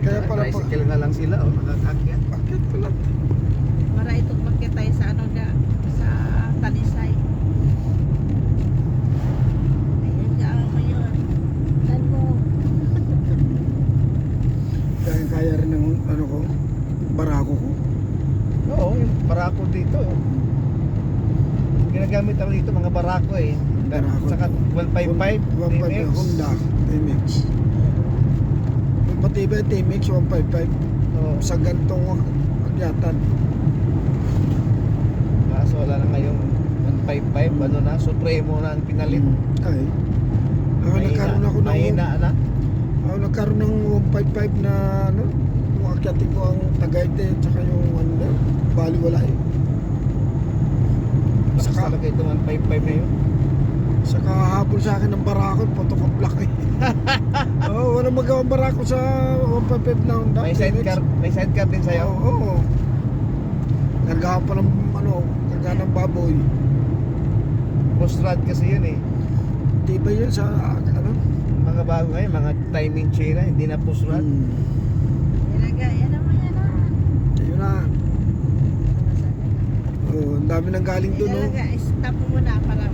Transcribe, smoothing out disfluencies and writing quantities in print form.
Kaya pala tricycle na lang sila, oh, nakakakya. bakit pala? Para ito magkita tayo sa ano na, sa Talisay. Ayan nga ngayon. Dan mo. Kaya rin ng ano ko, barako ko. Oo, yung barako dito. Ginagamit ako dito mga barako eh. Barako. Saka 155 TMX. Honda TMX. Yung matibay TMX 155 Oo. sa gantong agyatan. Kaso wala na ngayong 155, ano na, Supremo na ang pinalit. Ay. Nagkaroon ako ng mahina na. nagkaroon ng 155 na ano, yung akyatin ko ang Tagaytay at saka yung ano na, baliwala eh. Saka talaga ito 155 na yun. Saka habol sa akin ng barako, photocoplock eh. Oo, walang magawang barako sa 155 na Honda. May sidecar din sa'yo. Oo. Kargahan pa ng ano, kargahan ng baboy. Post rod kasi yun eh. Tibay yun sa ano? Mga bago ngayon, mga timing chain na, hindi na post rod. Yan na, yan naman yan na. Yun na. Oo, ang dami nang galing doon, Yan no? na, stop mo muna para